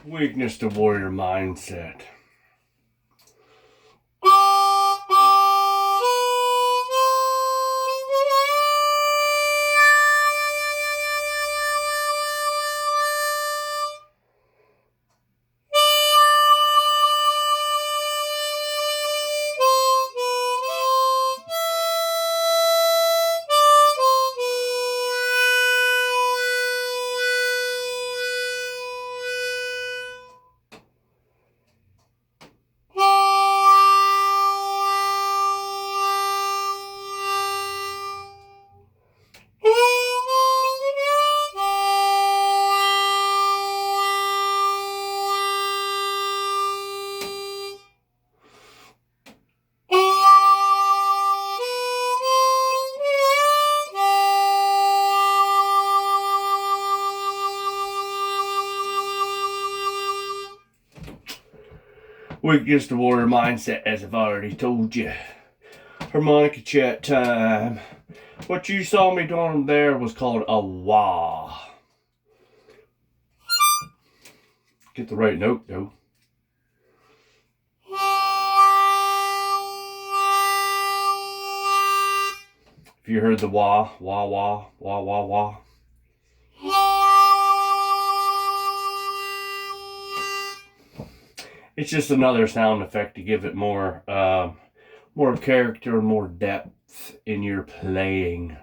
Weakness to warrior mindset. Weakness to warrior mindset, as I've already told you. Harmonica chat time. What you saw me doing there was called a wah. Get the right note though. If you heard the wah, wah, wah, wah, wah, wah. It's just another sound effect to give it more character, more depth in your playing.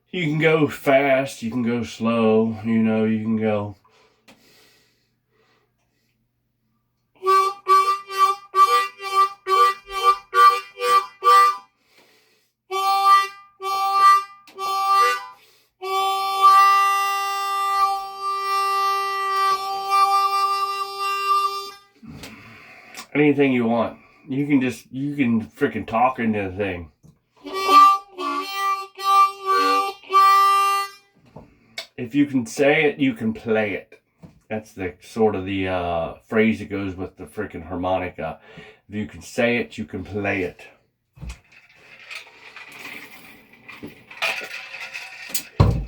You can go fast, you can go slow, you can go. Anything you want. You can freaking talk into the thing. If you can say it, you can play it. That's the sort of the phrase that goes with the freaking harmonica. If you can say it, you can play it.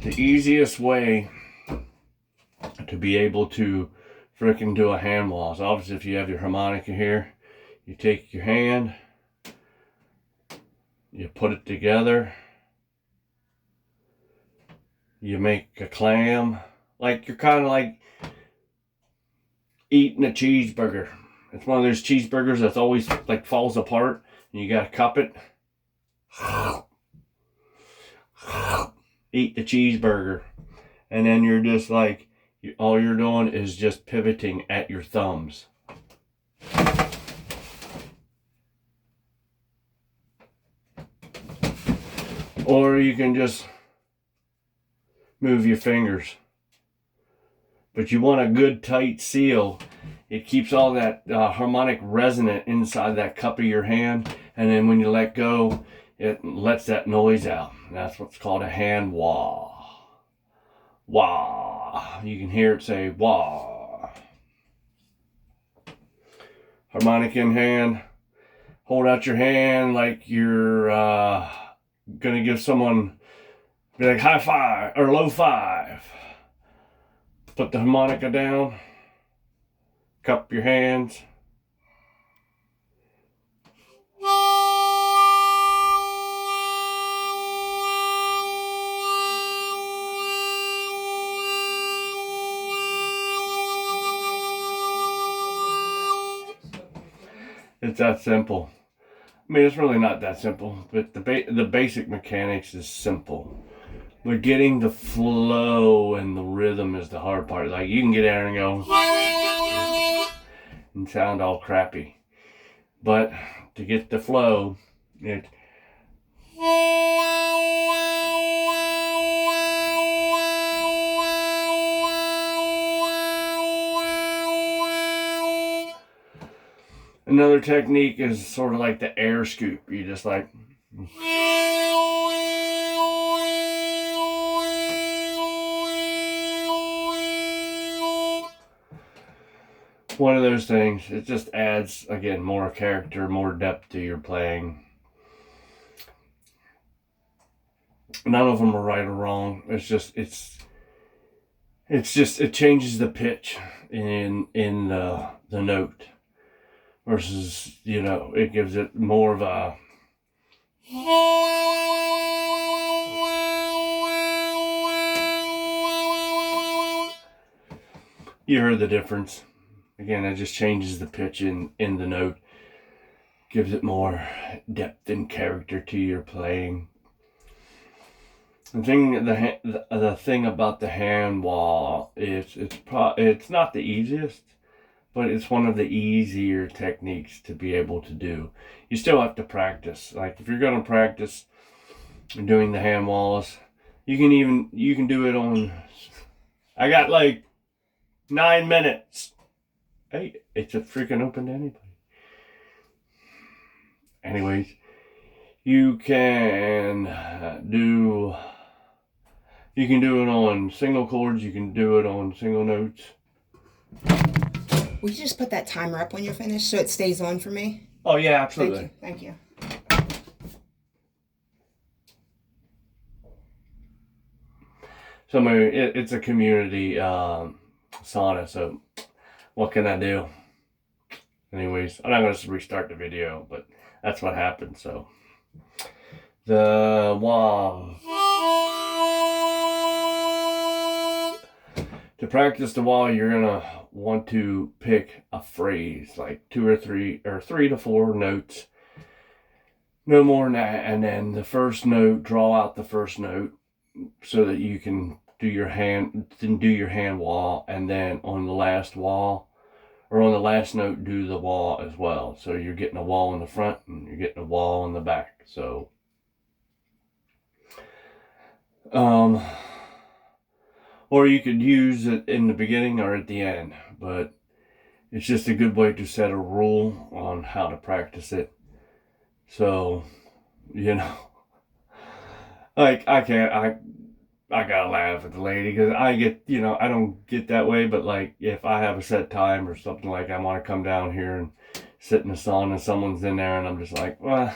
The easiest way to be able to freaking do a hand wah is obviously if you have your harmonica here, you take your hand, you put it together, you make a clam, like you're kind of like eating a cheeseburger. It's one of those cheeseburgers that's always like falls apart and you gotta cup it. Eat the cheeseburger. And then you're just like, all you're doing is just pivoting at your thumbs. Or you can just move your fingers. But you want a good tight seal. It keeps all that harmonic resonant inside that cup of your hand. And then when you let go, it lets that noise out. And that's what's called a hand wah. Wah. You can hear it say wah. Harmonica in hand. Hold out your hand like you're gonna give someone, be like high five or low five. Put the harmonica down. Cup your hands. It's that simple. I mean, it's really not that simple, but the basic mechanics is simple. But getting the flow and the rhythm is the hard part. Like, you can get there and go and sound all crappy. But to get the flow, it another technique is sort of like the air scoop. You just like one of those things. It just adds, again, more character, more depth to your playing. None of them are right or wrong. It changes the pitch. in the note versus, you know, it gives it more of a you heard the difference. Again, it just changes the pitch in the note, gives it more depth and character to your playing. The thing about the hand wall is it's not the easiest, but it's one of the easier techniques to be able to do. You still have to practice. Like if you're going to practice doing the hand walls, you can do it on. I got like 9 minutes. Hey, it's a freaking open to anybody. Anyways, you can do it on single chords. You can do it on single notes. Will you just put that timer up when you're finished so it stays on for me? Oh yeah, absolutely. Thank you. So it's a community sauna. So what can I do? Anyways, I'm not going to restart the video, but that's what happened. So the wah. To practice the wah, you're gonna want to pick a phrase, like 2 or 3 or 3 to 4 notes, no more than that. And then the first note, draw out the first note so that you can do your hand wah, and then on the last wah or on the last note do the wah as well. So you're getting a wah in the front and you're getting a wah in the back. So or you could use it in the beginning or at the end, but it's just a good way to set a rule on how to practice it. So, you know, like I gotta laugh at the lady because I get, you know, I don't get that way, but like if I have a set time or something, like I want to come down here and sit in the sun and someone's in there and I'm just like, well,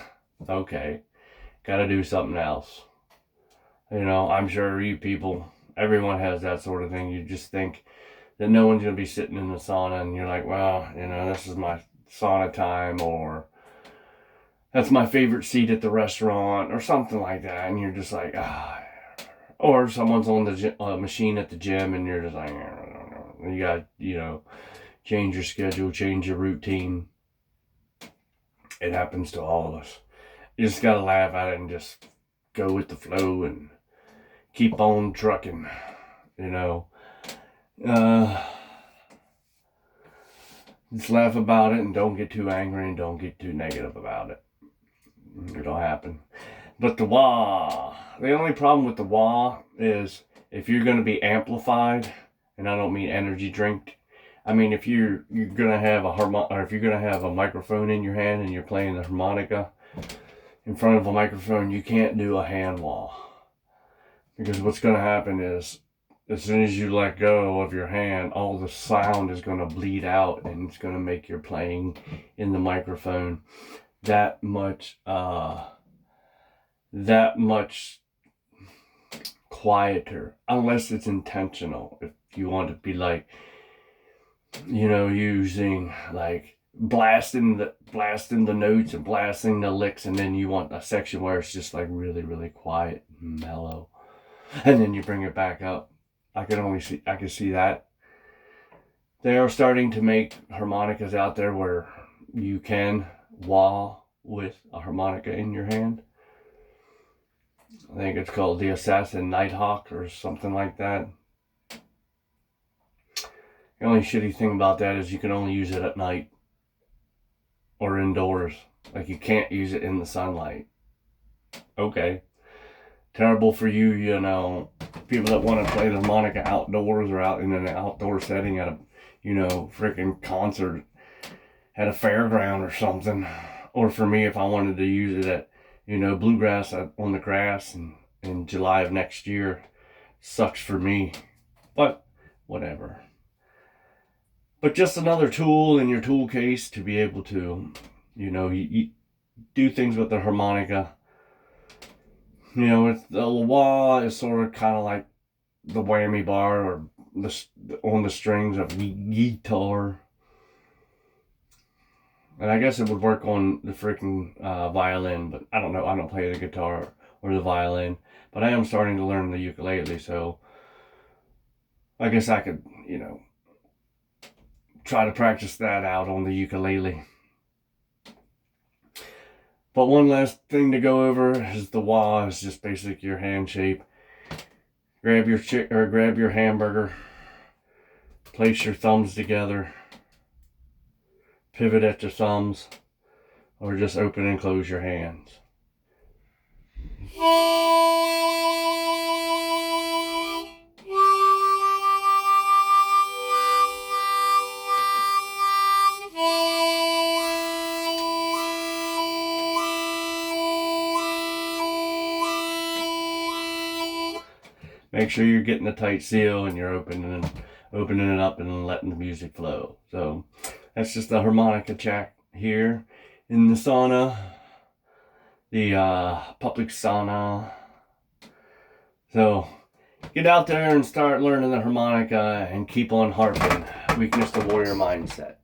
okay, gotta do something else. You know, I'm sure you people, everyone has that sort of thing. You just think that no one's going to be sitting in the sauna and you're like, well, you know, this is my sauna time, or that's my favorite seat at the restaurant or something like that. And you're just like, ah. Or someone's on the machine at the gym and you're just like, you got, you know, change your schedule, change your routine. It happens to all of us. You just got to laugh at it and just go with the flow and keep on trucking, you know. Just laugh about it and don't get too angry and don't get too negative about it. It'll happen. But the wah, the only problem with the wah is if you're going to be amplified, and I don't mean energy drink. I mean if you're going to have if you're going to have a microphone in your hand and you're playing the harmonica in front of a microphone, you can't do a hand wah. Because what's going to happen is, as soon as you let go of your hand, all the sound is going to bleed out and it's going to make your playing in the microphone that much quieter, unless it's intentional. If you want to be like, you know, using like blasting the notes and blasting the licks, and then you want a section where it's just like really, really quiet and mellow. And then you bring it back up. I can see that. They are starting to make harmonicas out there where you can wah with a harmonica in your hand. I think it's called the Assassin Nighthawk or something like that. The only shitty thing about that is you can only use it at night or indoors. Like you can't use it in the sunlight. Okay. Terrible for you, you know, people that want to play the harmonica outdoors or out in an outdoor setting at a, you know, freaking concert at a fairground or something. Or for me, if I wanted to use it at, you know, bluegrass on the grass in July of next year, sucks for me. But whatever. But just another tool in your tool case to be able to, you know, you do things with the harmonica. You know, the wah is sort of kind of like the whammy bar or on the strings of guitar. And I guess it would work on the freaking violin, but I don't know. I don't play the guitar or the violin, but I am starting to learn the ukulele, so I guess I could, try to practice that out on the ukulele. But one last thing to go over is the wah is just basically your hand shape. Grab your hamburger, place your thumbs together, pivot at your thumbs, or just open and close your hands. Make sure you're getting a tight seal and you're opening it up and letting the music flow. So that's just the harmonica chat here in the sauna, the public sauna. So get out there and start learning the harmonica and keep on harping. Weakness to warrior mindset.